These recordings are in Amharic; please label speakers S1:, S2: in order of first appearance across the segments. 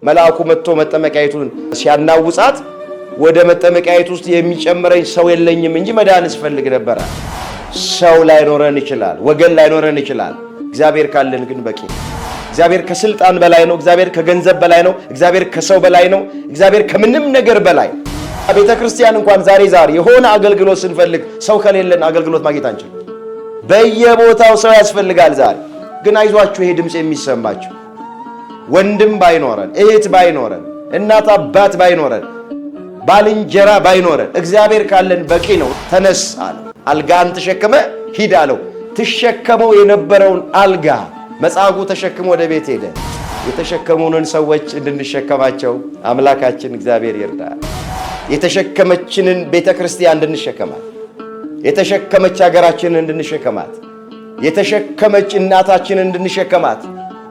S1: መልአኩ መጥቶ መጠመቂያይቱን ሲያናውጻት ወደ መጠመቂያይቱ ውስጥ የሚጨምረኝ ሰው የለኝም እንጂ መዳንስ ፈልግ ነበር። ሰው ላይኖረን ይችላል፣ ወገን ላይኖረን ይችላል። እግዚአብሔር ካለን ግን በቂ። እግዚአብሔር ከስልጣን በላይ ነው። እግዚአብሔር ከገንዘብ በላይ ነው። እግዚአብሔር ከሰው በላይ ነው። እግዚአብሔር ከምንም ነገር በላይ። ቤተ ክርስቲያን እንኳን ዛሬ የሆነ አገልግሎት ስንፈልግ ሰው ከሌለን አገልግሎት ማግኘት አንችልም። በየቦታው ሰው ያስፈልጋል። ዛሬ ግን አይዟችሁ፣ ይሄ ድምጽ የሚሰማችሁ ወንድም ባይኖረን፣ እህት ባይኖረን፣ እናት አባት ባይኖረን፣ ባልንጀራ ባይኖረን እግዚአብሔር ካለን በቂ ነው። ተነስ አለው። አልጋን ተሸክመ ሂድ አለው። ተሸከመው የነበረውን አልጋ መጻጉዕ ተሸክሞ ወደ ቤት ሄደ። የተሸከሙንን ሰዎች እንድንሸከማቸው አምላካችን እግዚአብሔር ይርዳል። የተሸከመችንን ቤተ ክርስቲያን እንድንሸከማት፣ የተሸከመች ሀገራችንን እንድንሸከማት፣ የተሸከመች እናታችንን እንድንሸከማት፣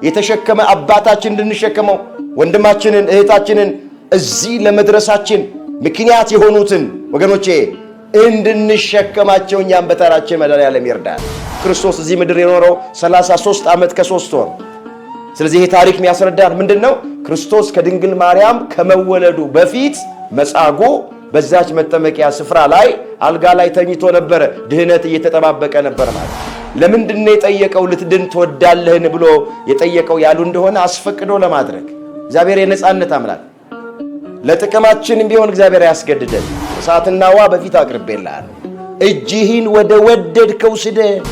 S1: የተሸከመ አባታችን እንድንሸከመው፣ ወንድማችንን እህታችንን እዚህ ለመድረሳችን ምክንያት የሆኑትን ወገኖቼ እንድንሸከማቸው እኛም በተራችን መድኃኔዓለም ይርዳል። ክርስቶስ እዚህ ምድር የኖረው 33 ዓመት ከ3 ወር። ስለዚህ ይሄ ታሪክ የሚያስረዳን ምንድነው? ክርስቶስ ከድንግል ማርያም ከመወለዱ በፊት መጻጉዕ በዛች መጠመቂያ ስፍራ ላይ አልጋ ላይ ተኝቶ ነበረ። ድህነት እየተጠባበቀ ነበር ማለት። ለምንድነው የጠየቀው? ልትድን ትወዳለህን ብሎ የጠየቀው ያሉ እንደሆነ አስፈቅዶ ለማድረግ። እግዚአብሔር የነጻነት አምላክ፣ ለጥቅማችንም ቢሆን እግዚአብሔር ያስገድደን። እሳትና ውሃ በፊት አቅርቤልሃል፣ እጅህን ወደ ወደድከው ስደድ።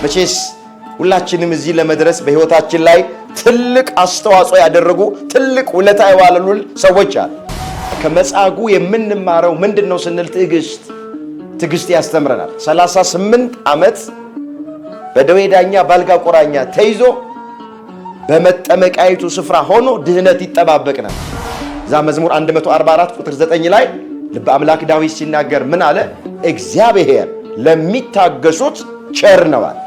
S1: መቼስ ሁላችንም እዚህ ለመድረስ በሕይወታችን ላይ ትልቅ አስተዋጽኦ ያደረጉ ትልቅ ውለታ የዋሉልን ሰዎች አሉ። ከመጻጉዕ የምንማረው ምንድነው ስንል ትዕግስት ያስተምረናል። 38 ዓመት በደዌ ዳኛ ባልጋ ቁራኛ ተይዞ በመጠመቂያይቱ ስፍራ ሆኖ ድህነት ይጠባበቅ ነበር። እዛ መዝሙር 144 ቁጥር 9 ላይ ልበ አምላክ ዳዊት ሲናገር ምን አለ? እግዚአብሔር ለሚታገሱት ቸር ነዋል።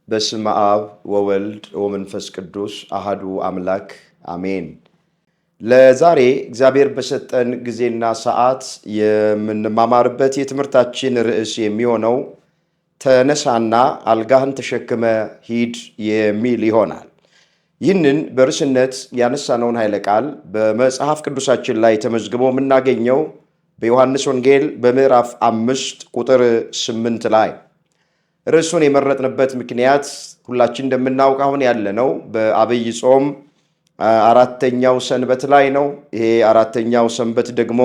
S1: በስመ አብ ወወልድ ወመንፈስ ቅዱስ አሃዱ አምላክ አሜን። ለዛሬ እግዚአብሔር በሰጠን ጊዜና ሰዓት የምንማማርበት የትምህርታችን ርዕስ የሚሆነው ተነሳና አልጋህን ተሸክመ ሂድ የሚል ይሆናል። ይህንን በርዕስነት ያነሳነውን ኃይለ ቃል በመጽሐፍ ቅዱሳችን ላይ ተመዝግቦ የምናገኘው በዮሐንስ ወንጌል በምዕራፍ 5 ቁጥር 8 ላይ። ርዕሱን የመረጥንበት ምክንያት ሁላችን እንደምናውቅ አሁን ያለነው በአብይ ጾም 4ኛው ሰንበት ላይ ነው። ይሄ 4ኛው ሰንበት ደግሞ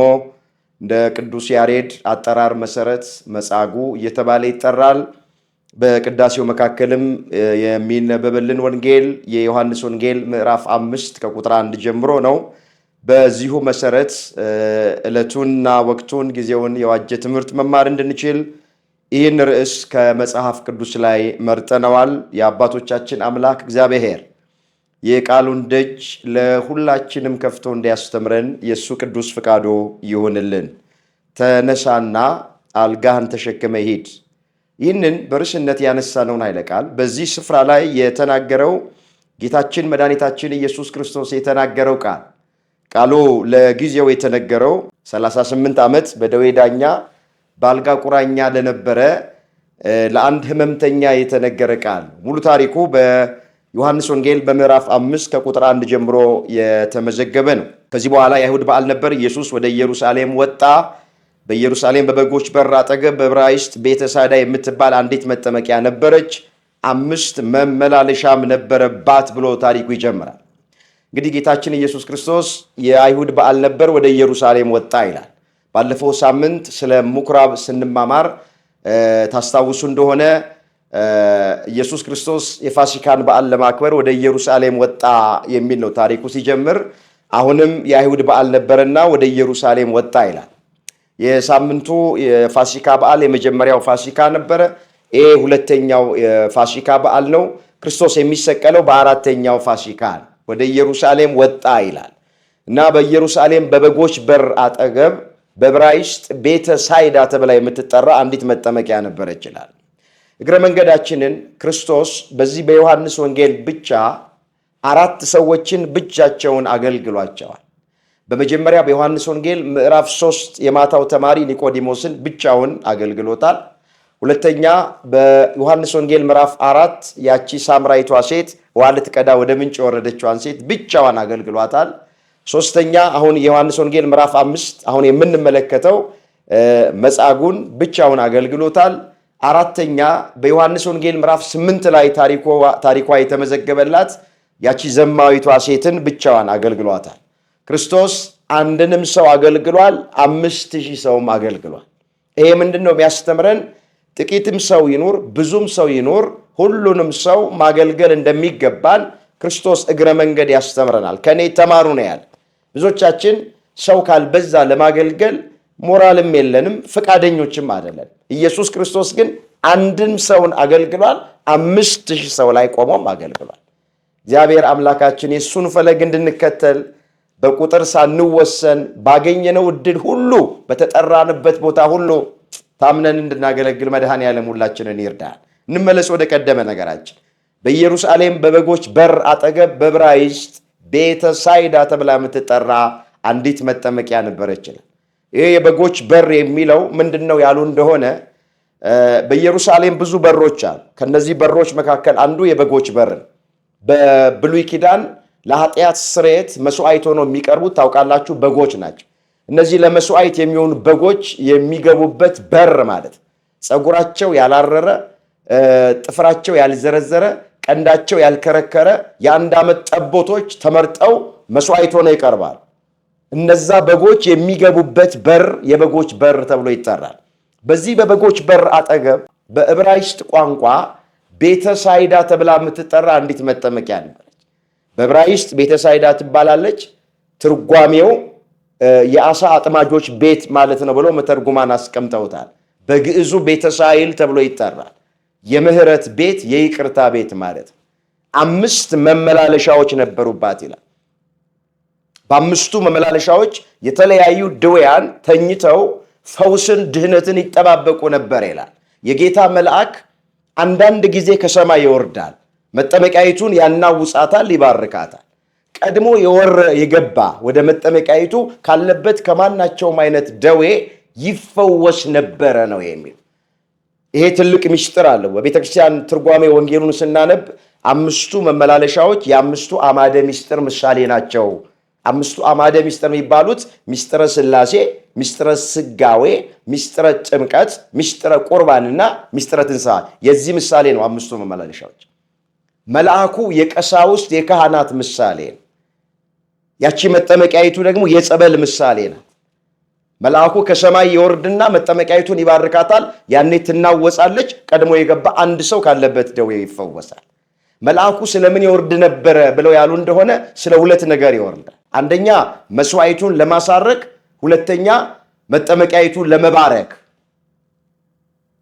S1: እንደ ቅዱስ ያሬድ አጠራር መሰረት መጻጉዕ እየተባለ ይጠራል። በቅዳሴው መካከልም የሚነበብልን ወንጌል የዮሐንስ ወንጌል ምዕራፍ 5 ከቁጥር 1 ጀምሮ ነው። በዚሁ መሰረት ዕለቱንና ወቅቱን ጊዜውን የዋጀ ትምህርት መማር እንድንችል ይህን ርዕስ ከመጽሐፍ ቅዱስ ላይ መርጠነዋል። የአባቶቻችን አምላክ እግዚአብሔር የቃሉን ደጅ ለሁላችንም ከፍቶ እንዲያስተምረን የእሱ ቅዱስ ፍቃዱ ይሁንልን። ተነሳና አልጋህን ተሸክመ ሂድ። ይህንን በርዕስነት ያነሳነውን ኃይለ ቃል በዚህ ስፍራ ላይ የተናገረው ጌታችን መድኃኒታችን ኢየሱስ ክርስቶስ የተናገረው ቃሉ ለጊዜው የተነገረው 38 ዓመት በደዌ ዳኛ በአልጋ ቁራኛ ለነበረ ለአንድ ህመምተኛ የተነገረ ቃል። ሙሉ ታሪኩ በዮሐንስ ወንጌል በምዕራፍ 5 ከቁጥር 1 ጀምሮ የተመዘገበ ነው። ከዚህ በኋላ የአይሁድ በዓል ነበር። ኢየሱስ ወደ ኢየሩሳሌም ወጣ። በኢየሩሳሌም በበጎች በር አጠገብ በዕብራይስጥ ቤተ ሳይዳ የምትባል አንዲት መጠመቂያ ነበረች፣ 5 መመላለሻም ነበረባት ብሎ ታሪኩ ይጀምራል። እንግዲህ ጌታችን ኢየሱስ ክርስቶስ የአይሁድ በዓል ነበር፣ ወደ ኢየሩሳሌም ወጣ ይላል። ባለፈው ሳምንት ስለ ምኩራብ ስንማማር ታስታውሱ እንደሆነ ኢየሱስ ክርስቶስ የፋሲካን በዓል ለማክበር ወደ ኢየሩሳሌም ወጣ የሚል ነው ታሪኩ ሲጀምር። አሁንም የአይሁድ በዓል ነበርና ወደ ኢየሩሳሌም ወጣ ይላል። የሳምንቱ የፋሲካ በዓል የመጀመሪያው ፋሲካ ነበረ። ይሄ ሁለተኛው የፋሲካ በዓል ነው። ክርስቶስ የሚሰቀለው በ4ኛው ፋሲካ ወደ ኢየሩሳሌም ወጣ ይላል እና በኢየሩሳሌም በበጎች በር አጠገብ በዕብራይስጥ ቤተ ሳይዳ ተብላ የምትጠራ አንዲት መጠመቂያ ነበረች ይላል። እግረ መንገዳችንን ክርስቶስ በዚህ በዮሐንስ ወንጌል ብቻ 4 ሰዎችን ብቻቸውን አገልግሏቸዋል። በመጀመሪያ በዮሐንስ ወንጌል ምዕራፍ 3 የማታው ተማሪ ኒቆዲሞስን ብቻውን አገልግሎታል። ሁለተኛ በዮሐንስ ወንጌል ምዕራፍ 4 ያቺ ሳምራዊቷ ሴት ውሃ ልትቀዳ ወደ ምንጭ የወረደችዋን ሴት ብቻዋን አገልግሏታል። ሶስተኛ አሁን የዮሐንስ ወንጌል ምዕራፍ 5 አሁን የምንመለከተው መጻጉዕን ብቻውን አገልግሎታል። አራተኛ በዮሐንስ ወንጌል ምዕራፍ 8 ላይ ታሪኳ የተመዘገበላት ያቺ ዘማዊቷ ሴትን ብቻዋን አገልግሏታል። ክርስቶስ አንድንም ሰው አገልግሏል፣ 5000 ሰውም አገልግሏል። ይሄ ምንድነው የሚያስተምረን? ጥቂትም ሰው ይኑር ብዙም ሰው ይኑር ሁሉንም ሰው ማገልገል እንደሚገባን ክርስቶስ እግረ መንገድ ያስተምረናል። ከኔ ተማሩ ነው ያለ። ብዙዎቻችን ሰው ካልበዛ ለማገልገል ሞራልም የለንም፣ ፈቃደኞችም አይደለን። ኢየሱስ ክርስቶስ ግን አንድን ሰውን አገልግሏል፣ 5000 ሰው ላይ ቆሞም አገልግሏል። እግዚአብሔር አምላካችን የሱን ፈለግ እንድንከተል በቁጥር ሳንወሰን ባገኘነው ዕድል ሁሉ በተጠራንበት ቦታ ሁሉ ታምነን እንድናገለግል መድኃኔዓለም ሁላችንን ይርዳል። እንመለስ ወደ ቀደመ ነገራችን። በኢየሩሳሌም በበጎች በር አጠገብ በዕብራይስጥ ቤተ ሳይዳ ተብላ የምትጠራ አንዲት መጠመቂያ ነበረች። ይሄ የበጎች በር የሚለው ምንድነው ያሉ እንደሆነ በኢየሩሳሌም ብዙ በሮች አሉ። ከነዚህ በሮች መካከል አንዱ የበጎች በር ነው። በብሉይ ኪዳን ለኃጢአት ስርየት መስዋዕት ሆነው የሚቀርቡት ታውቃላችሁ በጎች ናቸው። እነዚህ ለመስዋዕት የሚሆኑ በጎች የሚገቡበት በር ማለት ፀጉራቸው ያላረረ፣ ጥፍራቸው ያልዘረዘረ፣ ቀንዳቸው ያልከረከረ የአንድ ዓመት ጠቦቶች ተመርጠው መስዋዕት ሆነው ይቀርባሉ። እነዛ በጎች የሚገቡበት በር የበጎች በር ተብሎ ይጠራል። በዚህ በበጎች በር አጠገብ በዕብራይስጥ ቋንቋ ቤተ ሳይዳ ተብላ የምትጠራ አንዲት መጠመቂያ ነበረች። በዕብራይስጥ ቤተ ሳይዳ ትባላለች። ትርጓሜው የአሳ አጥማጆች ቤት ማለት ነው ብሎ መተርጉማን አስቀምጠውታል። በግዕዙ ቤተ ሳይል ተብሎ ይጠራል። የምህረት ቤት፣ የይቅርታ ቤት ማለት ነው። 5 መመላለሻዎች ነበሩባት ይላል። በ5ቱ መመላለሻዎች የተለያዩ ድውያን ተኝተው ፈውስን፣ ድህነትን ይጠባበቁ ነበር ይላል። የጌታ መልአክ አንዳንድ ጊዜ ከሰማይ ይወርዳል፣ መጠመቂያይቱን ያናውጻታል፣ ይባርካታል። ቀድሞ የገባ ወደ መጠመቂያይቱ ካለበት ከማናቸውም አይነት ደዌ ይፈወስ ነበረ ነው የሚል። ይሄ ትልቅ ምስጢር አለው። በቤተክርስቲያን ትርጓሜ ወንጌሉን ስናነብ 5ቱ መመላለሻዎች የ5ቱ አማደ ምስጢር ምሳሌ ናቸው። 5ቱ አማደ ምስጢር የሚባሉት ምስጢረ ሥላሴ፣ ምስጢረ ሥጋዌ፣ ምስጢረ ጥምቀት፣ ምስጢረ ቁርባንና ምስጢረ ትንሣኤ የዚህ ምሳሌ ነው። 5ቱ መመላለሻዎች መልአኩ የቀሳውስት የካህናት ምሳሌ ነው። ያቺ መጠመቂያይቱ ደግሞ የጸበል ምሳሌ ናት። መልአኩ ከሰማይ ይወርድና መጠመቂያይቱን ይባርካታል። ያኔ ትናወጻለች። ቀድሞ የገባ አንድ ሰው ካለበት ደዌ ይፈወሳል። መልአኩ ስለምን ይወርድ ነበረ ብለው ያሉ እንደሆነ ስለ 2 ነገር ይወርዳል። አንደኛ መስዋዕቱን ለማሳረግ፣ ሁለተኛ መጠመቂያይቱን ለመባረክ።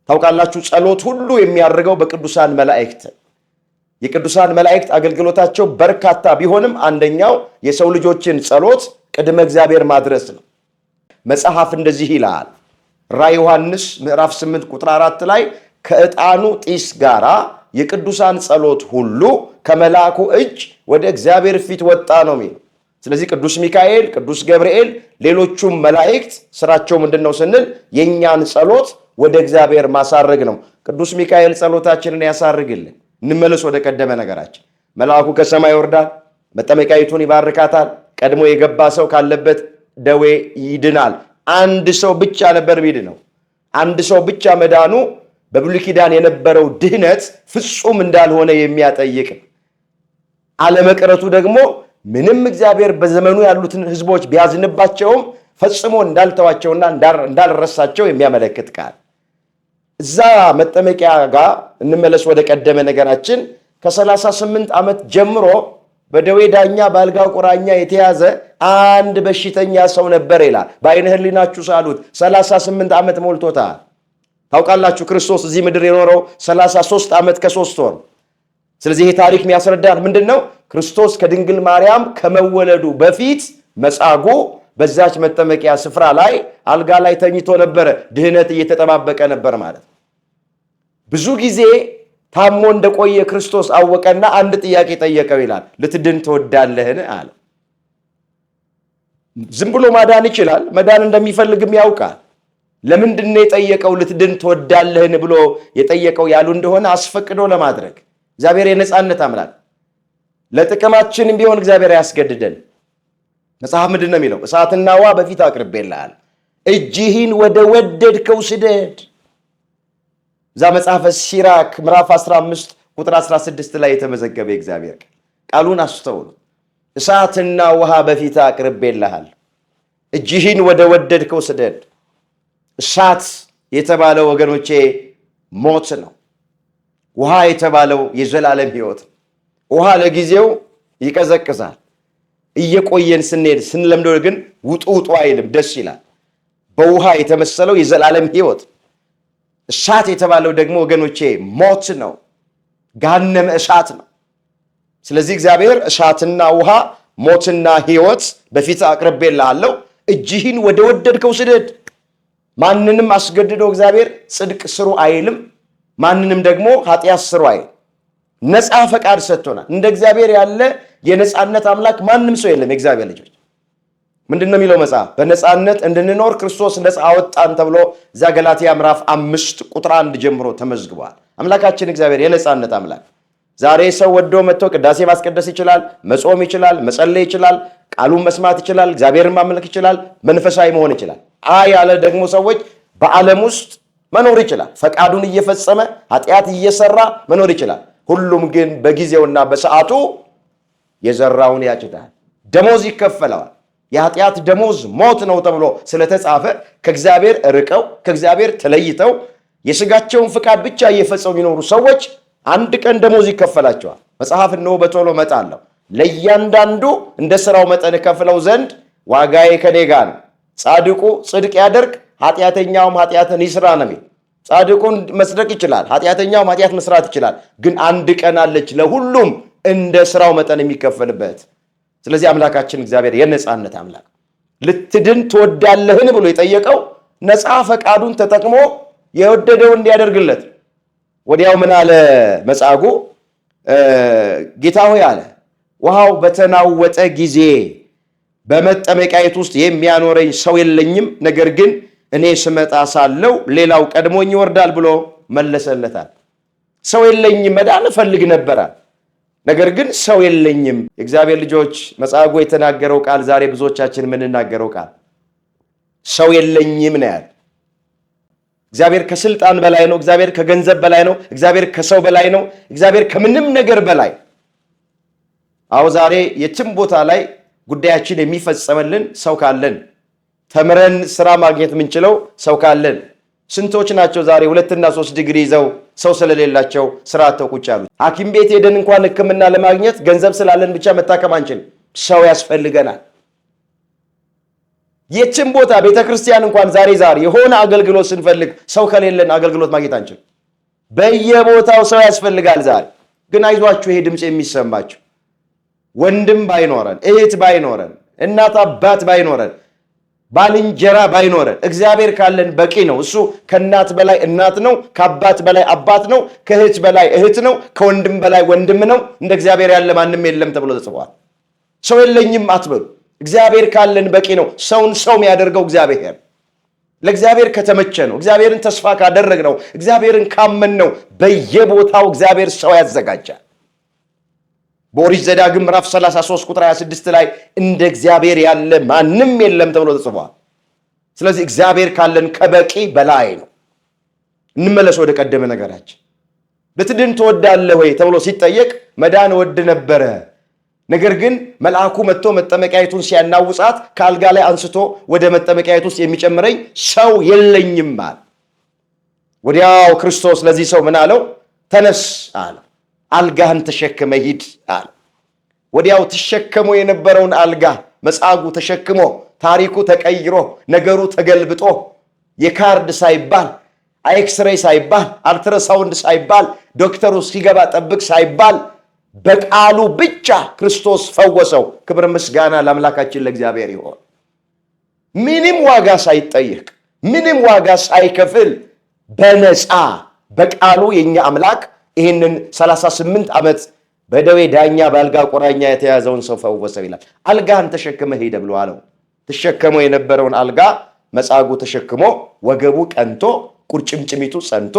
S1: ታውቃላችሁ ጸሎት ሁሉ የሚያደርገው በቅዱሳን መላእክት። የቅዱሳን መላእክት አገልግሎታቸው በርካታ ቢሆንም አንደኛው የሰው ልጆችን ጸሎት ቅድመ እግዚአብሔር ማድረስ ነው። መጽሐፍ እንደዚህ ይላል። ራዕየ ዮሐንስ ምዕራፍ 8 ቁጥር 4 ላይ ከዕጣኑ ጢስ ጋራ የቅዱሳን ጸሎት ሁሉ ከመልአኩ እጅ ወደ እግዚአብሔር ፊት ወጣ ነው የሚለው። ስለዚህ ቅዱስ ሚካኤል፣ ቅዱስ ገብርኤል፣ ሌሎቹም መላእክት ስራቸው ምንድነው ስንል የኛን ጸሎት ወደ እግዚአብሔር ማሳረግ ነው። ቅዱስ ሚካኤል ጸሎታችንን ያሳርግልን። እንመለስ ወደ ቀደመ ነገራችን። መልአኩ ከሰማይ ይወርዳል፣ መጠመቂያይቱን ይባርካታል። ቀድሞ የገባ ሰው ካለበት ደዌ ይድናል። አንድ ሰው ብቻ ነበር ሚድነው። አንድ ሰው ብቻ መዳኑ በብሉይ ኪዳን የነበረው ድህነት ፍጹም እንዳልሆነ የሚያጠይቅ አለመቅረቱ ደግሞ ምንም እግዚአብሔር በዘመኑ ያሉትን ሕዝቦች ቢያዝንባቸውም ፈጽሞ እንዳልተዋቸውና እንዳልረሳቸው የሚያመለክት ቃል። እዛ መጠመቂያ ጋር እንመለስ ወደ ቀደመ ነገራችን። ከ38 ዓመት ጀምሮ በደዌ ዳኛ በአልጋ ቁራኛ የተያዘ አንድ በሽተኛ ሰው ነበር ይላል። በዓይነ ሕሊናችሁ ሳሉት 38 ዓመት ሞልቶታል። ታውቃላችሁ ክርስቶስ እዚህ ምድር የኖረው 33 ዓመት ከ3 ወር። ስለዚህ ይህ ታሪክ የሚያስረዳን ምንድን ነው? ክርስቶስ ከድንግል ማርያም ከመወለዱ በፊት መጻጉዕ በዛች መጠመቂያ ስፍራ ላይ አልጋ ላይ ተኝቶ ነበረ። ድህነት እየተጠባበቀ ነበር ማለት ነው። ብዙ ጊዜ ታሞ እንደቆየ ክርስቶስ አወቀና አንድ ጥያቄ ጠየቀው ይላል። ልትድን ትወዳለህን አለ። ዝም ብሎ ማዳን ይችላል። መዳን እንደሚፈልግም ያውቃል። ለምንድነው የጠየቀው? ልትድን ትወዳለህን ብሎ የጠየቀው ያሉ እንደሆነ አስፈቅዶ ለማድረግ። እግዚአብሔር የነጻነት አምላክ፣ ለጥቅማችንም ቢሆን እግዚአብሔር ያስገድደን። መጽሐፍ ምንድን ነው የሚለው? እሳትና ውሃ በፊት አቅርቤልሃል፣ እጅህን ወደ ወደድከው ስደድ። እዛ መጽሐፈ ሲራክ ምዕራፍ 15 ቁጥር 16 ላይ የተመዘገበ የእግዚአብሔር ቃሉን አስተውሉ። እሳትና ውሃ በፊት አቅርቤልሃል፣ እጅህን ወደ ወደድከው ስደድ። እሳት የተባለው ወገኖቼ ሞት ነው። ውሃ የተባለው የዘላለም ሕይወት። ውሃ ለጊዜው ይቀዘቅዛል፣ እየቆየን ስንሄድ ስንለምደው ግን ውጡ ውጡ አይልም፣ ደስ ይላል። በውሃ የተመሰለው የዘላለም ሕይወት። እሳት የተባለው ደግሞ ወገኖቼ ሞት ነው፣ ገሃነመ እሳት ነው። ስለዚህ እግዚአብሔር እሳትና ውሃ፣ ሞትና ሕይወት በፊት አቅርቤልሃለሁ፣ እጅህን ወደ ወደድከው ስደድ። ማንንም አስገድዶ እግዚአብሔር ጽድቅ ስሩ አይልም፣ ማንንም ደግሞ ኃጢአት ስሩ አይልም። ነፃ ፈቃድ ሰጥቶናል። እንደ እግዚአብሔር ያለ የነፃነት አምላክ ማንም ሰው የለም። የእግዚአብሔር ልጆች ምንድን ነው የሚለው መጽሐፍ? በነፃነት እንድንኖር ክርስቶስ ነፃ አወጣን ተብሎ እዛ ገላትያ ምዕራፍ 5 ቁጥር 1 ጀምሮ ተመዝግቧል። አምላካችን እግዚአብሔር የነፃነት አምላክ። ዛሬ ሰው ወዶ መጥቶ ቅዳሴ ማስቀደስ ይችላል፣ መጾም ይችላል፣ መጸለይ ይችላል፣ ቃሉን መስማት ይችላል፣ እግዚአብሔርን ማምለክ ይችላል፣ መንፈሳዊ መሆን ይችላል። ያለ ደግሞ ሰዎች በዓለም ውስጥ መኖር ይችላል። ፈቃዱን እየፈጸመ ኃጢአት እየሰራ መኖር ይችላል። ሁሉም ግን በጊዜውና በሰዓቱ የዘራውን ያጭዳል፣ ደሞዝ ይከፈለዋል። የኃጢአት ደሞዝ ሞት ነው ተብሎ ስለተጻፈ ከእግዚአብሔር ርቀው ከእግዚአብሔር ተለይተው የሥጋቸውን ፍቃድ ብቻ እየፈጸሙ የሚኖሩ ሰዎች አንድ ቀን ደሞዝ ይከፈላቸዋል። መጽሐፍ እነሆ በቶሎ እመጣለሁ፣ ለእያንዳንዱ እንደ ሥራው መጠን እከፍለው ዘንድ ዋጋዬ ከኔ ጋር ነው። ጻድቁ ጽድቅ ያደርግ፣ ኃጢአተኛውም ኃጢአትን ይስራ ነው የሚል። ጻድቁን መስረቅ ይችላል፣ ኃጢአተኛውም ኃጢአት መስራት ይችላል። ግን አንድ ቀን አለች ለሁሉም እንደ ሥራው መጠን የሚከፈልበት። ስለዚህ አምላካችን እግዚአብሔር የነፃነት አምላክ። ልትድን ትወዳለህን ብሎ የጠየቀው ነፃ ፈቃዱን ተጠቅሞ የወደደውን እንዲያደርግለት። ወዲያው ምን አለ መጻጉዕ? ጌታ ሆይ አለ፣ ውሃው በተናወጠ ጊዜ በመጠመቂያይቱ ውስጥ የሚያኖረኝ ሰው የለኝም፣ ነገር ግን እኔ ስመጣ ሳለው ሌላው ቀድሞኝ ይወርዳል ብሎ መለሰለታል። ሰው የለኝም፣ መዳን እፈልግ ነበራል፣ ነገር ግን ሰው የለኝም። የእግዚአብሔር ልጆች መጻጉዕ የተናገረው ቃል ዛሬ ብዙዎቻችን የምንናገረው ቃል ሰው የለኝም ነው ያለ። እግዚአብሔር ከስልጣን በላይ ነው። እግዚአብሔር ከገንዘብ በላይ ነው። እግዚአብሔር ከሰው በላይ ነው። እግዚአብሔር ከምንም ነገር በላይ። አዎ ዛሬ የትም ቦታ ላይ ጉዳያችን የሚፈጸምልን ሰው ካለን፣ ተምረን ስራ ማግኘት የምንችለው ሰው ካለን። ስንቶች ናቸው ዛሬ 2 እና 3 ዲግሪ ይዘው ሰው ስለሌላቸው ስራ አጥተው ቁጭ ያሉት? ሐኪም ቤት ሄደን እንኳን ሕክምና ለማግኘት ገንዘብ ስላለን ብቻ መታከም አንችልም። ሰው ያስፈልገናል። የትም ቦታ ቤተክርስቲያን እንኳን ዛሬ የሆነ አገልግሎት ስንፈልግ ሰው ከሌለን አገልግሎት ማግኘት አንችልም። በየቦታው ሰው ያስፈልጋል። ዛሬ ግን አይዟችሁ፣ ይሄ ድምፅ የሚሰማችሁ ወንድም ባይኖረን፣ እህት ባይኖረን፣ እናት አባት ባይኖረን፣ ባልንጀራ ባይኖረን እግዚአብሔር ካለን በቂ ነው። እሱ ከእናት በላይ እናት ነው፣ ከአባት በላይ አባት ነው፣ ከእህት በላይ እህት ነው፣ ከወንድም በላይ ወንድም ነው። እንደ እግዚአብሔር ያለ ማንም የለም ተብሎ ተጽፏል። ሰው የለኝም አትበሉ። እግዚአብሔር ካለን በቂ ነው። ሰውን ሰው የሚያደርገው እግዚአብሔር። ለእግዚአብሔር ከተመቸ ነው፣ እግዚአብሔርን ተስፋ ካደረግ ነው፣ እግዚአብሔርን ካመን ነው። በየቦታው እግዚአብሔር ሰው ያዘጋጃል። በኦሪት ዘዳግም ምዕራፍ 33 ቁጥር 26 ላይ እንደ እግዚአብሔር ያለ ማንም የለም ተብሎ ተጽፏል። ስለዚህ እግዚአብሔር ካለን ከበቂ በላይ ነው። እንመለስ ወደ ቀደመ ነገራችን። ልትድን ትወዳለህ ወይ ተብሎ ሲጠየቅ መዳን ወድ ነበረ፣ ነገር ግን መልአኩ መጥቶ መጠመቂያይቱን ሲያናውጻት ከአልጋ ላይ አንስቶ ወደ መጠመቂያይቱ ውስጥ የሚጨምረኝ ሰው የለኝም አለ። ወዲያው ክርስቶስ ለዚህ ሰው ምን አለው? ተነስ አለው፣ አልጋህን ተሸክመ ሂድ አለ። ወዲያው ተሸክሞ የነበረውን አልጋ መጻጉዕ ተሸክሞ ታሪኩ ተቀይሮ ነገሩ ተገልብጦ የካርድ ሳይባል ኤክስሬይ ሳይባል አልትራሳውንድ ሳይባል ዶክተሩ ሲገባ ጠብቅ ሳይባል በቃሉ ብቻ ክርስቶስ ፈወሰው። ክብር ምስጋና ለአምላካችን ለእግዚአብሔር ይሆን። ምንም ዋጋ ሳይጠየቅ ምንም ዋጋ ሳይከፍል በነፃ በቃሉ የኛ አምላክ ይህንን 38 ዓመት በደዌ ዳኛ በአልጋ ቁራኛ የተያዘውን ሰው ፈወሰው ይላል። አልጋህን ተሸክመ ሄደ ብሎ አለው። ተሸከመው የነበረውን አልጋ መጻጉዕ ተሸክሞ ወገቡ ቀንቶ ቁርጭምጭሚቱ ጸንቶ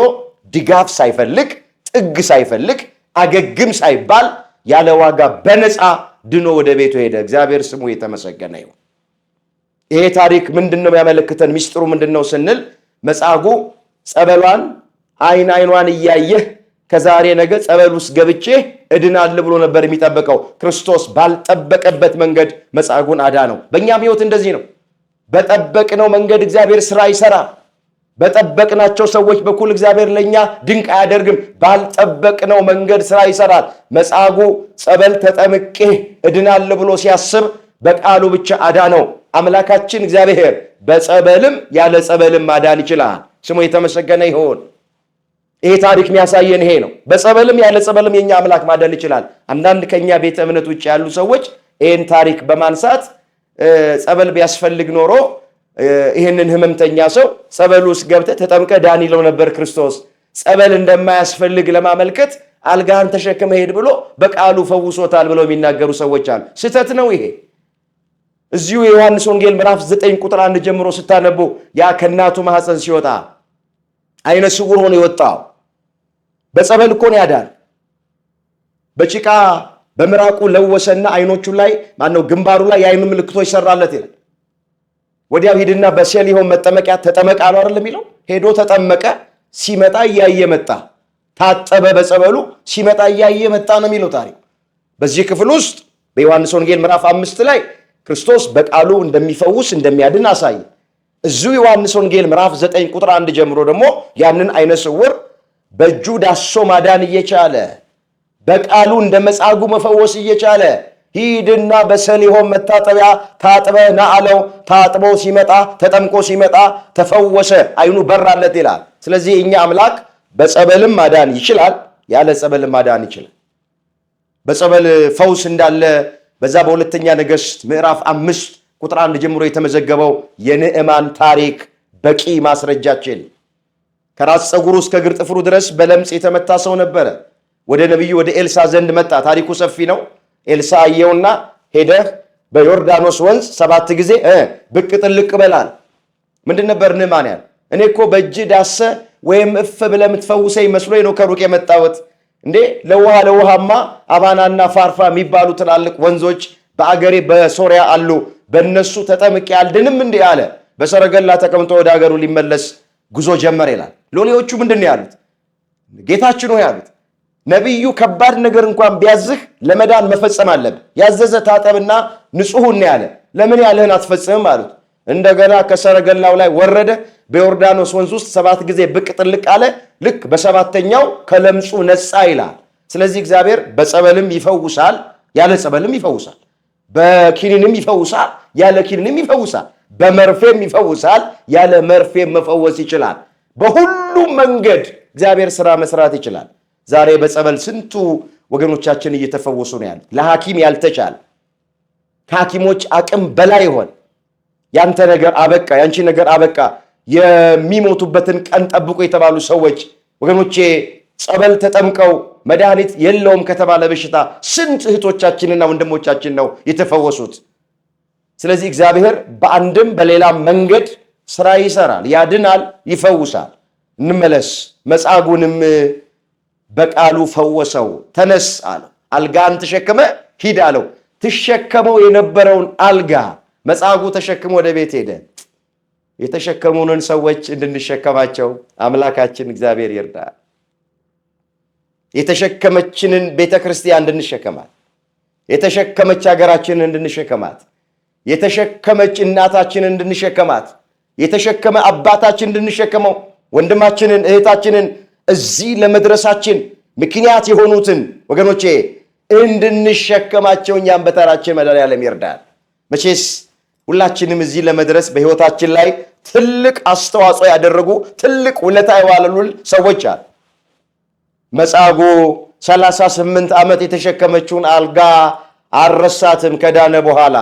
S1: ድጋፍ ሳይፈልግ ጥግ ሳይፈልግ አገግም ሳይባል ያለ ዋጋ በነፃ ድኖ ወደ ቤቱ ሄደ። እግዚአብሔር ስሙ የተመሰገነ ይሁን። ይሄ ታሪክ ምንድነው ያመለክተን? ሚስጥሩ ምንድነው ስንል መጻጉዕ ጸበሏን አይኗን እያየህ ከዛሬ ነገ ጸበል ውስጥ ገብቼ እድናለሁ ብሎ ነበር የሚጠበቀው። ክርስቶስ ባልጠበቀበት መንገድ መጻጉዕን አዳነው። በእኛም ሕይወት እንደዚህ ነው። በጠበቅነው መንገድ እግዚአብሔር ስራ ይሰራል። በጠበቅናቸው ሰዎች በኩል እግዚአብሔር ለኛ ድንቅ አያደርግም። ባልጠበቅነው መንገድ ስራ ይሰራል። መጻጉዕ ጸበል ተጠምቄ እድናለሁ ብሎ ሲያስብ በቃሉ ብቻ አዳነው። አምላካችን እግዚአብሔር በጸበልም ያለ ጸበልም ማዳን ይችላል። ስሙ የተመሰገነ ይሁን። ይሄ ታሪክ የሚያሳየን ይሄ ነው። በጸበልም ያለ ጸበልም የኛ አምላክ ማዳን ይችላል። አንዳንድ ከኛ ቤተ እምነት ውጭ ያሉ ሰዎች ይሄን ታሪክ በማንሳት ጸበል ቢያስፈልግ ኖሮ ይህንን ህመምተኛ ሰው ጸበል ውስጥ ገብተህ ተጠምቀህ ዳን ይለው ነበር ክርስቶስ። ጸበል እንደማያስፈልግ ለማመልከት አልጋህን ተሸክመህ ሄድ ብሎ በቃሉ ፈውሶታል ብለው የሚናገሩ ሰዎች አሉ። ስህተት ነው ይሄ። እዚሁ የዮሐንስ ወንጌል ምዕራፍ 9 ቁጥር 1 ጀምሮ ስታነቡ ያ ከእናቱ ማህፀን ሲወጣ አይነ ስውር ሆኖ የወጣው በጸበል እኮ ነው ያዳን። በጭቃ በምራቁ ለወሰና አይኖቹ ላይ ግንባሩ ላይ የአይኑ ምልክቶች ሰራለት ይላል። ወዲያው ሂድና በሰሊሆም መጠመቂያ ተጠመቅ አሉ አይደል የሚለው። ሄዶ ተጠመቀ። ሲመጣ እያየ መጣ። ታጠበ በጸበሉ። ሲመጣ እያየ መጣ ነው የሚለው ታሪክ። በዚህ ክፍል ውስጥ በዮሐንስ ወንጌል ምዕራፍ 5 ላይ ክርስቶስ በቃሉ እንደሚፈውስ እንደሚያድን አሳየ። እዚሁ ዮሐንስ ወንጌል ምዕራፍ 9 ቁጥር 1 ጀምሮ ደግሞ ያንን አይነ ስውር በእጁ ዳሶ ማዳን እየቻለ በቃሉ እንደ መጻጉዕ መፈወስ እየቻለ ሂድና በሰሊሆም መታጠቢያ ታጥበህ ና አለው። ታጥቦ ሲመጣ ተጠምቆ ሲመጣ ተፈወሰ፣ አይኑ በራለት ይላል። ስለዚህ እኛ አምላክ በጸበልም ማዳን ይችላል፣ ያለ ጸበልም ማዳን ይችላል። በጸበል ፈውስ እንዳለ በዛ በሁለተኛ ነገሥት ምዕራፍ 5 ቁጥር 1 ጀምሮ የተመዘገበው የንዕማን ታሪክ በቂ ማስረጃችን። ከራስ ፀጉሩ እስከ እግር ጥፍሩ ድረስ በለምጽ የተመታ ሰው ነበረ። ወደ ነቢዩ ወደ ኤልሳ ዘንድ መጣ። ታሪኩ ሰፊ ነው። ኤልሳ አየውና ሄደህ በዮርዳኖስ ወንዝ 7 ጊዜ ብቅ ጥልቅ በላል። ምንድን ነበር ንዕማን ያለ? እኔ እኮ በእጅ ዳሰ ወይም እፍ ብለህ የምትፈውሰኝ መስሎኝ ነው ከሩቅ የመጣሁት። እንዴ ለውሃማ አባናና ፋርፋ የሚባሉ ትላልቅ ወንዞች በአገሬ በሶሪያ አሉ። በእነሱ ተጠምቄ አልድንም እንዲህ አለ። በሰረገላ ተቀምጦ ወደ ሀገሩ ሊመለስ ጉዞ ጀመር ይላል። ሎሌዎቹ ምንድን ያሉት? ጌታችን ሆይ ያሉት፣ ነቢዩ ከባድ ነገር እንኳን ቢያዝህ ለመዳን መፈጸም አለብህ። ያዘዘ ታጠብና ንጹሑን ያለ ለምን ያለህን አትፈጽምም አሉት። እንደገና ከሰረገላው ላይ ወረደ። በዮርዳኖስ ወንዝ ውስጥ 7 ጊዜ ብቅ ጥልቅ አለ። ልክ በሰባተኛው ከለምጹ ነጻ ይላል። ስለዚህ እግዚአብሔር በጸበልም ይፈውሳል፣ ያለ ጸበልም ይፈውሳል። በኪኒንም ይፈውሳል፣ ያለ ኪኒንም ይፈውሳል። በመርፌም ይፈውሳል፣ ያለ መርፌም መፈወስ ይችላል። በሁሉም መንገድ እግዚአብሔር ስራ መስራት ይችላል። ዛሬ በጸበል ስንቱ ወገኖቻችን እየተፈወሱ ነው ያሉት። ለሐኪም ያልተቻለ ከሐኪሞች አቅም በላይ ይሆን ያንተ ነገር አበቃ፣ ያንቺ ነገር አበቃ፣ የሚሞቱበትን ቀን ጠብቁ የተባሉ ሰዎች ወገኖቼ ጸበል ተጠምቀው መድኃኒት የለውም ከተባለ በሽታ ስንት እህቶቻችንና ወንድሞቻችን ነው የተፈወሱት። ስለዚህ እግዚአብሔር በአንድም በሌላም መንገድ ስራ ይሰራል፣ ያድናል፣ ይፈውሳል። እንመለስ። መጻጉዕንም በቃሉ ፈወሰው። ተነስ አለው። አልጋን ተሸክመ ሂድ አለው። ትሸከመው የነበረውን አልጋ መጻጉዕ ተሸክሞ ወደ ቤት ሄደ። የተሸከሙንን ሰዎች እንድንሸከማቸው አምላካችን እግዚአብሔር ይርዳል። የተሸከመችንን ቤተ ክርስቲያን እንድንሸከማት፣ የተሸከመች ሀገራችንን እንድንሸከማት፣ የተሸከመች እናታችንን እንድንሸከማት፣ የተሸከመ አባታችን እንድንሸከመው፣ ወንድማችንን እህታችንን እዚህ ለመድረሳችን ምክንያት የሆኑትን ወገኖቼ እንድንሸከማቸው እኛም በተራችን መድኃኔዓለም ይርዳል። መቼስ ሁላችንም እዚህ ለመድረስ በሕይወታችን ላይ ትልቅ አስተዋጽኦ ያደረጉ ትልቅ ውለታ የዋሉልን ሰዎች አሉ። መጻጉዕ 38 ዓመት የተሸከመችውን አልጋ አልረሳትም። ከዳነ በኋላ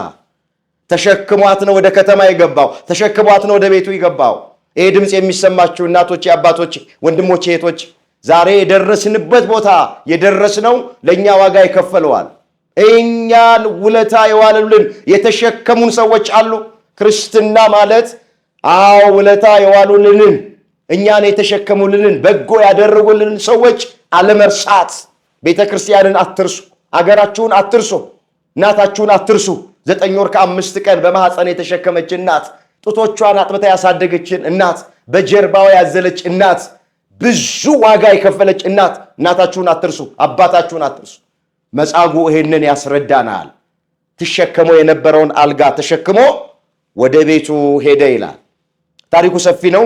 S1: ተሸክሟት ነው ወደ ከተማ የገባው። ተሸክሟት ነው ወደ ቤቱ የገባው። ይሄ ድምፅ የሚሰማችሁ እናቶቼ፣ አባቶቼ፣ ወንድሞቼ፣ እህቶች ዛሬ የደረስንበት ቦታ የደረስነው ለእኛ ዋጋ ይከፈለዋል። እኛን ውለታ የዋሉልን የተሸከሙን ሰዎች አሉ። ክርስትና ማለት አዎ ውለታ የዋሉልንን እኛን የተሸከሙልንን በጎ ያደረጉልንን ሰዎች አለመርሳት። ቤተክርስቲያንን አትርሱ፣ አገራችሁን አትርሱ፣ እናታችሁን አትርሱ። 9 ወር ከ5 ቀን በማህፀን የተሸከመች እናት፣ ጡቶቿን አጥብታ ያሳደገችን እናት፣ በጀርባዋ ያዘለች እናት፣ ብዙ ዋጋ የከፈለች እናት። እናታችሁን አትርሱ፣ አባታችሁን አትርሱ። መጻጉዕ ይሄንን ያስረዳናል። ተሸክሞ የነበረውን አልጋ ተሸክሞ ወደ ቤቱ ሄደ ይላል። ታሪኩ ሰፊ ነው።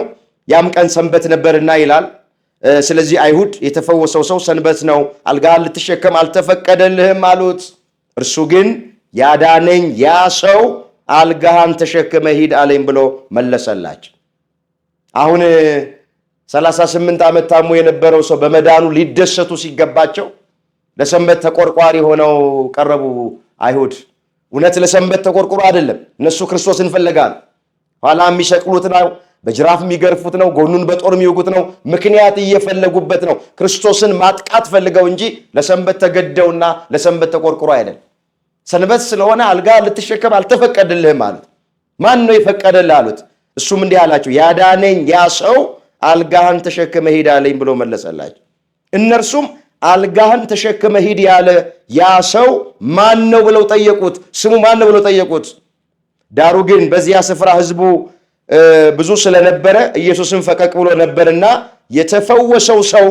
S1: ያም ቀን ሰንበት ነበርና ይላል። ስለዚህ አይሁድ የተፈወሰው ሰው ሰንበት ነው፣ አልጋህን ልትሸከም አልተፈቀደልህም አሉት። እርሱ ግን ያዳነኝ ያ ሰው አልጋህን ተሸክመ ሂድ አለኝ ብሎ መለሰላቸው። አሁን 38 ዓመት ታሞ የነበረው ሰው በመዳኑ ሊደሰቱ ሲገባቸው ለሰንበት ተቆርቋሪ ሆነው ቀረቡ አይሁድ። እውነት ለሰንበት ተቆርቁሮ አይደለም፣ እነሱ ክርስቶስን ፈለጋል። ኋላ የሚሰቅሉት ነው፣ በጅራፍ የሚገርፉት ነው፣ ጎኑን በጦር የሚወጉት ነው፣ ምክንያት እየፈለጉበት ነው። ክርስቶስን ማጥቃት ፈልገው እንጂ ለሰንበት ተገደውና ለሰንበት ተቆርቁሮ አይደለም። ሰንበት ስለሆነ አልጋ ልትሸከም አልተፈቀደልህም አሉት። ማን ነው የፈቀደልህ አሉት። እሱም እንዲህ አላቸው፣ ያዳነኝ ያ ሰው አልጋህን ተሸክመ ሂድ አለኝ ብሎ መለሰላቸው። እነርሱም አልጋህን ተሸክመ ሂድ ያለ ያ ሰው ማን ነው ብለው ጠየቁት። ስሙ ማን ነው ብለው ጠየቁት። ዳሩ ግን በዚያ ስፍራ ሕዝቡ ብዙ ስለነበረ ኢየሱስን ፈቀቅ ብሎ ነበርና የተፈወሰው ሰው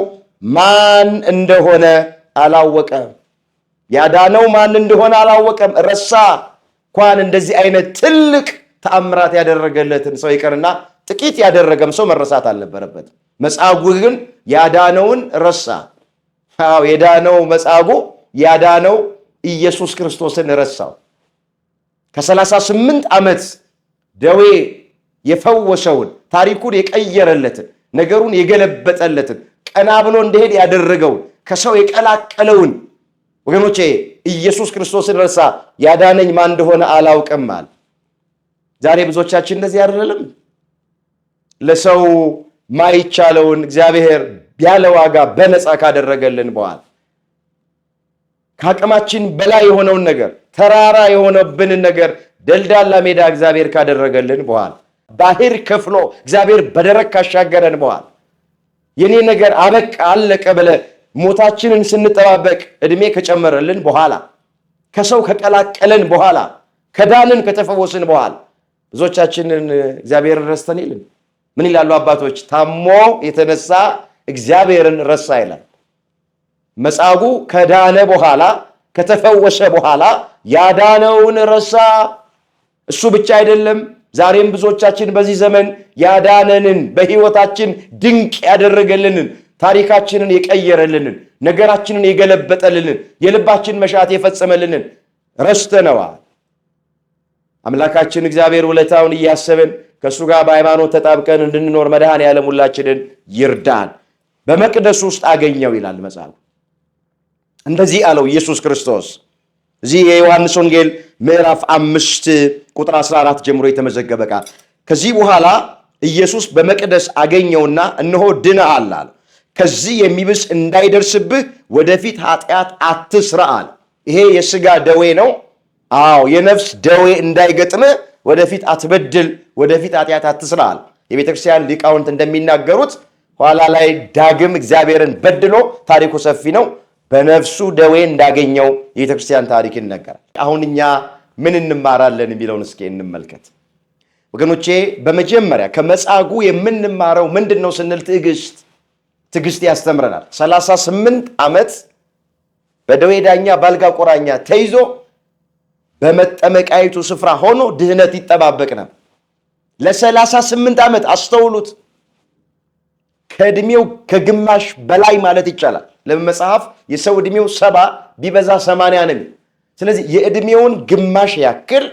S1: ማን እንደሆነ አላወቀም። ያዳነው ማን እንደሆነ አላወቀም፣ ረሳ። እንኳን እንደዚህ አይነት ትልቅ ተአምራት ያደረገለትን ሰው ይቀርና ጥቂት ያደረገም ሰው መረሳት አልነበረበትም። መጻጉዕ ግን ያዳነውን ረሳ። አዎ የዳነው መጻጉዕ ያዳነው ኢየሱስ ክርስቶስን ረሳው። ከ38 ዓመት ደዌ የፈወሰውን፣ ታሪኩን የቀየረለትን፣ ነገሩን የገለበጠለትን፣ ቀና ብሎ እንደሄድ ያደረገውን፣ ከሰው የቀላቀለውን ወገኖቼ ኢየሱስ ክርስቶስን ረሳ። ያዳነኝ ማን እንደሆነ አላውቅም አለ። ዛሬ ብዙዎቻችን እንደዚህ አይደለም? ለሰው ማይቻለውን እግዚአብሔር ያለ ዋጋ በነፃ ካደረገልን በኋላ ከአቅማችን በላይ የሆነውን ነገር፣ ተራራ የሆነብንን ነገር ደልዳላ ሜዳ እግዚአብሔር ካደረገልን በኋላ ባህር ከፍሎ እግዚአብሔር በደረቅ ካሻገረን በኋላ የኔ ነገር አበቃ አለቀ ብለ ሞታችንን ስንጠባበቅ ዕድሜ ከጨመረልን በኋላ ከሰው ከቀላቀለን በኋላ ከዳንን ከተፈወስን በኋላ ብዙዎቻችንን እግዚአብሔር ረስተን ይልን። ምን ይላሉ አባቶች? ታሞ የተነሳ እግዚአብሔርን ረሳ ይላል። መጻጉዕ ከዳነ በኋላ ከተፈወሰ በኋላ ያዳነውን ረሳ። እሱ ብቻ አይደለም፣ ዛሬም ብዙዎቻችን በዚህ ዘመን ያዳነንን፣ በሕይወታችን ድንቅ ያደረገልንን፣ ታሪካችንን የቀየረልንን፣ ነገራችንን የገለበጠልንን፣ የልባችን መሻት የፈጸመልንን ረስተነዋል። አምላካችን እግዚአብሔር ውለታውን እያሰብን ከእሱ ጋር በሃይማኖት ተጣብቀን እንድንኖር መድኃኔዓለም ሁላችንን ይርዳን። በመቅደስ ውስጥ አገኘው ይላል መጽሐፉ። እንደዚህ አለው ኢየሱስ ክርስቶስ። እዚህ የዮሐንስ ወንጌል ምዕራፍ 5 ቁጥር 14 ጀምሮ የተመዘገበ ቃል። ከዚህ በኋላ ኢየሱስ በመቅደስ አገኘውና እነሆ ድነሃል አለ። ከዚህ የሚብስ እንዳይደርስብህ ወደፊት ኃጢአት አትስራ አለ። ይሄ የሥጋ ደዌ ነው። አዎ የነፍስ ደዌ እንዳይገጥምህ ወደፊት አትበድል፣ ወደፊት ኃጢአት አትስራ አለ። የቤተ ክርስቲያን ሊቃውንት እንደሚናገሩት ኋላ ላይ ዳግም እግዚአብሔርን በድሎ ታሪኩ ሰፊ ነው፣ በነፍሱ ደዌ እንዳገኘው የቤተ ክርስቲያን ታሪክ ይነገራል። አሁን እኛ ምን እንማራለን የሚለውን እስኪ እንመልከት ወገኖቼ። በመጀመሪያ ከመጻጉዕ የምንማረው ምንድን ነው ስንል ትዕግስት ያስተምረናል። 38 ዓመት በደዌ ዳኛ ባልጋ ቁራኛ ተይዞ በመጠመቃይቱ ስፍራ ሆኖ ድህነት ይጠባበቅ ነበር። ለ38 ዓመት አስተውሉት። ከዕድሜው ከግማሽ በላይ ማለት ይቻላል። ለመጽሐፍ የሰው ዕድሜው 70 ቢበዛ 80 ነው። ስለዚህ የዕድሜውን ግማሽ ያክል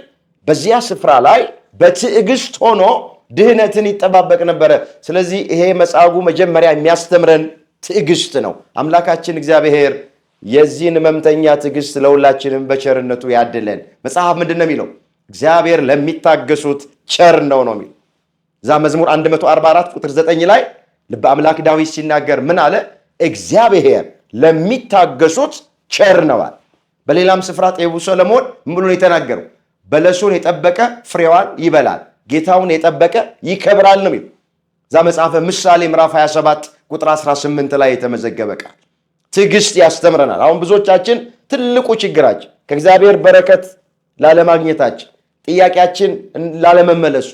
S1: በዚያ ስፍራ ላይ በትዕግስት ሆኖ ድህነትን ይጠባበቅ ነበረ። ስለዚህ ይሄ መጻጉዕ መጀመሪያ የሚያስተምረን ትዕግስት ነው። አምላካችን እግዚአብሔር የዚህን ሕመምተኛ ትዕግስት ለሁላችንም በቸርነቱ ያድለን። መጽሐፍ ምንድን ነው የሚለው? እግዚአብሔር ለሚታገሱት ቸር ነው የሚለው። እዛ መዝሙር 144 ቁጥር 9 ላይ ልበ አምላክ ዳዊት ሲናገር ምን አለ? እግዚአብሔር ለሚታገሱት ቸር ነዋል። በሌላም ስፍራ ጠቢቡ ሰሎሞን ምን ብሎ ነው የተናገረው? በለሱን የጠበቀ ፍሬዋን ይበላል፣ ጌታውን የጠበቀ ይከብራል ነው የሚለው። እዛ መጽሐፈ ምሳሌ ምዕራፍ 27 ቁጥር 18 ላይ የተመዘገበ ቃል ትዕግስት ያስተምረናል። አሁን ብዙዎቻችን ትልቁ ችግራችን ከእግዚአብሔር በረከት ላለማግኘታችን፣ ጥያቄያችን ላለመመለሱ፣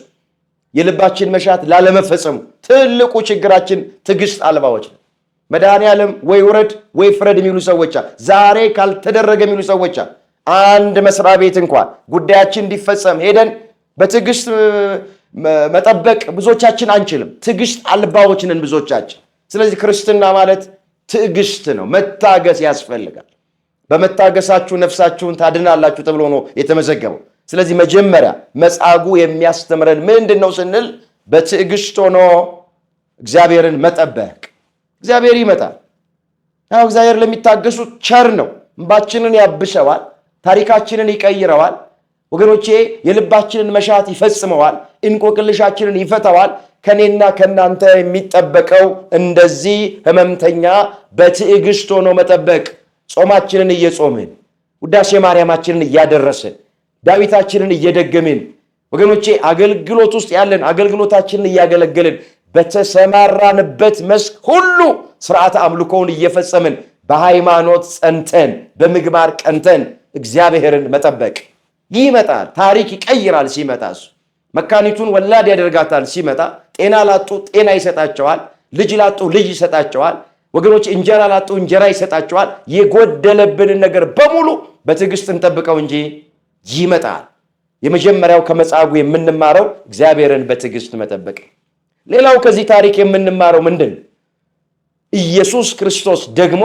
S1: የልባችን መሻት ላለመፈጸሙ ትልቁ ችግራችን ትዕግስት አልባዎች ነው። መድኃኔዓለም ወይ ውረድ ወይ ፍረድ የሚሉ ሰዎች፣ ዛሬ ካልተደረገ የሚሉ ሰዎች፣ አንድ መስሪያ ቤት እንኳን ጉዳያችን እንዲፈጸም ሄደን በትዕግስት መጠበቅ ብዙዎቻችን አንችልም። ትዕግስት አልባዎች ነን ብዙዎቻችን። ስለዚህ ክርስትና ማለት ትዕግስት ነው። መታገስ ያስፈልጋል። በመታገሳችሁ ነፍሳችሁን ታድናላችሁ ተብሎ ነው የተመዘገበው። ስለዚህ መጀመሪያ መጻጉዕ የሚያስተምረን ምንድን ነው ስንል በትዕግስት ሆኖ እግዚአብሔርን መጠበቅ። እግዚአብሔር ይመጣል። እግዚአብሔር ለሚታገሱት ቸር ነው። እንባችንን ያብሰዋል፣ ታሪካችንን ይቀይረዋል። ወገኖቼ የልባችንን መሻት ይፈጽመዋል፣ እንቆቅልሻችንን ይፈታዋል። ከኔና ከናንተ የሚጠበቀው እንደዚህ ህመምተኛ በትዕግስት ሆኖ መጠበቅ፣ ጾማችንን እየጾምን ውዳሴ ማርያማችንን እያደረስን ዳዊታችንን እየደገምን ወገኖቼ አገልግሎት ውስጥ ያለን አገልግሎታችንን እያገለገልን በተሰማራንበት መስክ ሁሉ ስርዓተ አምልኮውን እየፈጸምን በሃይማኖት ጸንተን በምግባር ቀንተን እግዚአብሔርን መጠበቅ። ይመጣል፣ ታሪክ ይቀይራል። ሲመጣ እሱ መካኒቱን ወላድ ያደርጋታል። ሲመጣ ጤና ላጡ ጤና ይሰጣቸዋል፣ ልጅ ላጡ ልጅ ይሰጣቸዋል። ወገኖች እንጀራ ላጡ እንጀራ ይሰጣቸዋል። የጎደለብንን ነገር በሙሉ በትዕግስት እንጠብቀው እንጂ ይመጣል። የመጀመሪያው ከመጻጉዕ የምንማረው እግዚአብሔርን በትዕግስት መጠበቅ። ሌላው ከዚህ ታሪክ የምንማረው ምንድን? ኢየሱስ ክርስቶስ ደግሞ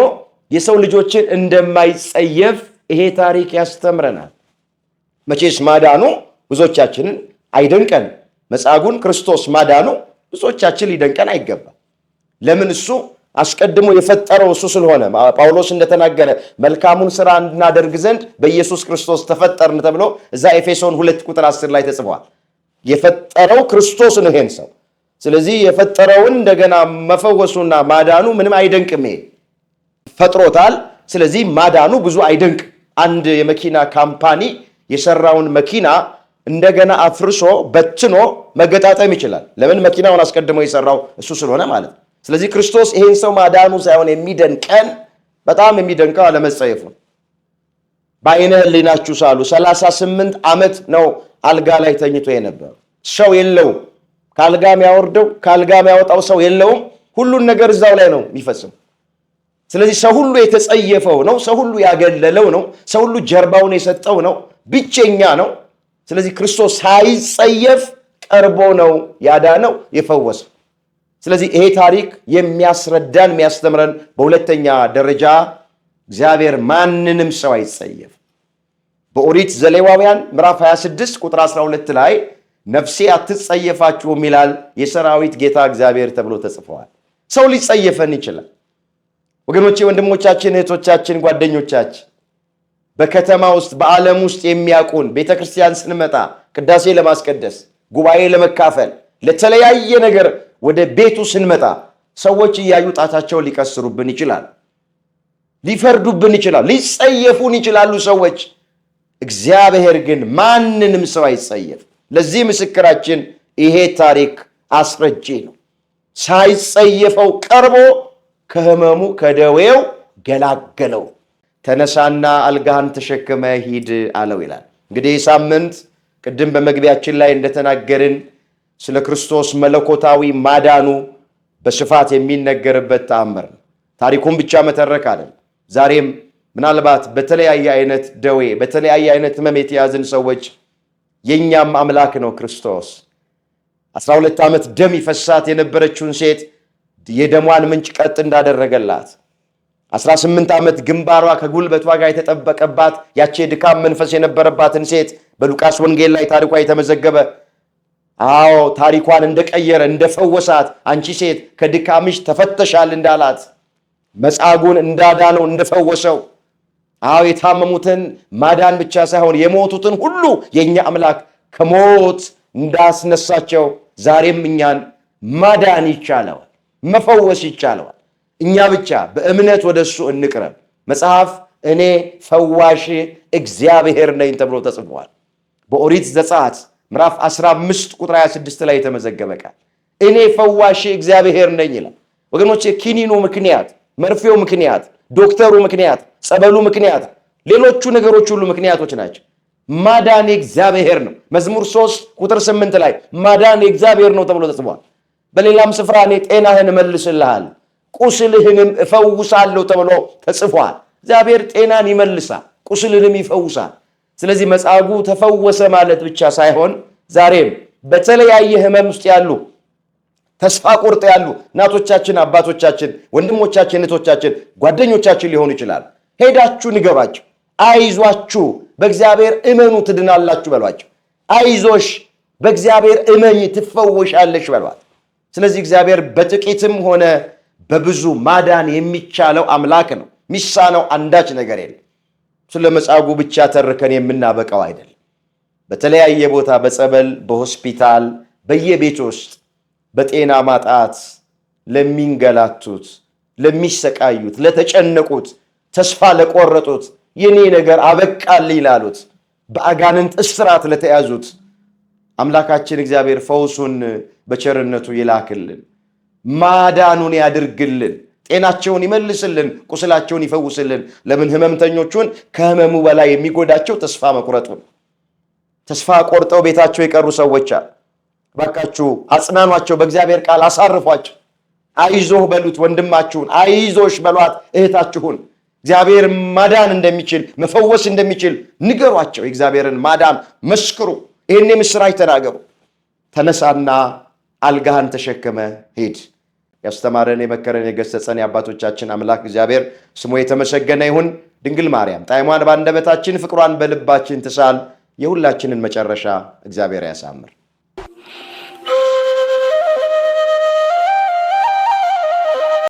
S1: የሰው ልጆችን እንደማይጸየፍ ይሄ ታሪክ ያስተምረናል። መቼስ ማዳኑ ብዙዎቻችንን አይደንቀን። መጻጉዕን ክርስቶስ ማዳኑ ብዙዎቻችን ሊደንቀን አይገባም። ለምን? እሱ አስቀድሞ የፈጠረው እሱ ስለሆነ። ጳውሎስ እንደተናገረ መልካሙን ሥራ እንድናደርግ ዘንድ በኢየሱስ ክርስቶስ ተፈጠርን ተብሎ እዛ ኤፌሶን 2 ቁጥር 10 ላይ ተጽፏል። የፈጠረው ክርስቶስ ነው ይሄን ሰው። ስለዚህ የፈጠረውን እንደገና መፈወሱና ማዳኑ ምንም አይደንቅም። ይሄ ፈጥሮታል። ስለዚህ ማዳኑ ብዙ አይደንቅ። አንድ የመኪና ካምፓኒ የሰራውን መኪና እንደገና አፍርሶ በትኖ መገጣጠም ይችላል። ለምን? መኪናውን አስቀድሞ የሰራው እሱ ስለሆነ ማለት ነው። ስለዚህ ክርስቶስ ይሄን ሰው ማዳኑ ሳይሆን የሚደንቀን በጣም የሚደንቀው አለመጸየፉ። በዓይነ ሕሊናችሁ ሳሉ 38 ዓመት ነው አልጋ ላይ ተኝቶ የነበረው። ሰው የለውም፣ ከአልጋ የሚያወርደው ከአልጋ የሚያወጣው ሰው የለውም። ሁሉን ነገር እዛው ላይ ነው የሚፈጽም። ስለዚህ ሰው ሁሉ የተጸየፈው ነው። ሰው ሁሉ ያገለለው ነው። ሰው ሁሉ ጀርባውን የሰጠው ነው። ብቸኛ ነው። ስለዚህ ክርስቶስ ሳይጸየፍ ቀርቦ ነው ያዳነው የፈወሰው። ስለዚህ ይሄ ታሪክ የሚያስረዳን የሚያስተምረን በሁለተኛ ደረጃ እግዚአብሔር ማንንም ሰው አይጸየፍ። በኦሪት ዘሌዋውያን ምዕራፍ 26 ቁጥር 12 ላይ ነፍሴ አትጸየፋችሁም ይላል የሰራዊት ጌታ እግዚአብሔር ተብሎ ተጽፈዋል። ሰው ሊጸየፈን ይችላል። ወገኖቼ፣ ወንድሞቻችን፣ እህቶቻችን፣ ጓደኞቻችን በከተማ ውስጥ በዓለም ውስጥ የሚያውቁን ቤተ ክርስቲያን ስንመጣ ቅዳሴ ለማስቀደስ ጉባኤ ለመካፈል ለተለያየ ነገር ወደ ቤቱ ስንመጣ ሰዎች እያዩ ጣታቸውን ሊቀስሩብን ይችላል፣ ሊፈርዱብን ይችላል፣ ሊጸየፉን ይችላሉ ሰዎች። እግዚአብሔር ግን ማንንም ሰው አይጸየፍ። ለዚህ ምስክራችን ይሄ ታሪክ አስረጂ ነው። ሳይጸየፈው ቀርቦ ከህመሙ ከደዌው ገላገለው። ተነሳና አልጋህን ተሸክመ ሂድ አለው ይላል። እንግዲህ ሳምንት ቅድም በመግቢያችን ላይ እንደተናገርን ስለ ክርስቶስ መለኮታዊ ማዳኑ በስፋት የሚነገርበት ተአምር ነው። ታሪኩን ብቻ መተረክ አይደለም። ዛሬም ምናልባት በተለያየ አይነት ደዌ በተለያየ አይነት ህመም የተያዝን ሰዎች የኛም አምላክ ነው ክርስቶስ። 12 ዓመት ደም ይፈሳት የነበረችውን ሴት የደሟን ምንጭ ቀጥ እንዳደረገላት፣ 18 ዓመት ግንባሯ ከጉልበቷ ጋር የተጠበቀባት ያቺ የድካም መንፈስ የነበረባትን ሴት በሉቃስ ወንጌል ላይ ታሪኳ የተመዘገበ፣ ታሪኳን እንደቀየረ እንደፈወሳት፣ አንቺ ሴት ከድካምሽ ተፈተሻል እንዳላት፣ መጻጉዕን እንዳዳነው እንደፈወሰው፣ የታመሙትን ማዳን ብቻ ሳይሆን የሞቱትን ሁሉ የኛ አምላክ ከሞት እንዳስነሳቸው ዛሬም እኛን ማዳን ይቻለዋል፣ መፈወስ ይቻለዋል። እኛ ብቻ በእምነት ወደሱ እንቅረብ። መጽሐፍ እኔ ፈዋሽ እግዚአብሔር ነኝ ተብሎ ተጽፏል። በኦሪት ዘጸአት ምዕራፍ 15 ቁጥር 26 ላይ የተመዘገበ ቃል እኔ ፈዋሽ እግዚአብሔር ነኝ ይላል። ወገኖቼ ኪኒኑ ምክንያት፣ መርፌው ምክንያት፣ ዶክተሩ ምክንያት፣ ጸበሉ ምክንያት፣ ሌሎቹ ነገሮች ሁሉ ምክንያቶች ናቸው። ማዳን እግዚአብሔር ነው። መዝሙር 3 ቁጥር 8 ላይ ማዳን እግዚአብሔር ነው ተብሎ ተጽፏል። በሌላም ስፍራ እኔ ጤናህን እመልስልሃል ቁስልህንም እፈውሳለሁ ተብሎ ተጽፏል። እግዚአብሔር ጤናን ይመልሳል፣ ቁስልንም ይፈውሳል። ስለዚህ መጻጉዕ ተፈወሰ ማለት ብቻ ሳይሆን ዛሬም በተለያየ ህመም ውስጥ ያሉ ተስፋ ቆርጠው ያሉ እናቶቻችን፣ አባቶቻችን፣ ወንድሞቻችን፣ እህቶቻችን፣ ጓደኞቻችን ሊሆኑ ይችላል። ሄዳችሁ ንገሯቸው። አይዟችሁ በእግዚአብሔር እመኑ ትድናላችሁ በሏቸው። አይዞሽ በእግዚአብሔር እመኝ ትፈወሻለሽ በሏት። ስለዚህ እግዚአብሔር በጥቂትም ሆነ በብዙ ማዳን የሚቻለው አምላክ ነው። ሚሳነው አንዳች ነገር የለም። ስለ መጻጉዕ ብቻ ተርከን የምናበቃው አይደለም። በተለያየ ቦታ በጸበል፣ በሆስፒታል፣ በየቤት ውስጥ በጤና ማጣት ለሚንገላቱት፣ ለሚሰቃዩት፣ ለተጨነቁት፣ ተስፋ ለቆረጡት፣ የኔ ነገር አበቃልኝ ላሉት፣ በአጋንንት እስራት ለተያዙት አምላካችን እግዚአብሔር ፈውሱን በቸርነቱ ይላክልን፣ ማዳኑን ያድርግልን፣ ጤናቸውን ይመልስልን፣ ቁስላቸውን ይፈውስልን። ለምን ህመምተኞቹን ከህመሙ በላይ የሚጎዳቸው ተስፋ መቁረጡ ነው። ተስፋ ቆርጠው ቤታቸው የቀሩ ሰዎች አሉ። ባካችሁ አጽናኗቸው፣ በእግዚአብሔር ቃል አሳርፏቸው። አይዞህ በሉት ወንድማችሁን፣ አይዞሽ በሏት እህታችሁን። እግዚአብሔር ማዳን እንደሚችል መፈወስ እንደሚችል ንገሯቸው። የእግዚአብሔርን ማዳን መስክሩ። ይህን የምስራች ተናገሩ። ተነሳና አልጋህን ተሸክመ ሂድ። ያስተማረን የመከረን የገሰጸን የአባቶቻችን አምላክ እግዚአብሔር ስሙ የተመሰገነ ይሁን። ድንግል ማርያም ጣዕሟን በአንደበታችን ፍቅሯን በልባችን ትሳል። የሁላችንን መጨረሻ እግዚአብሔር ያሳምር።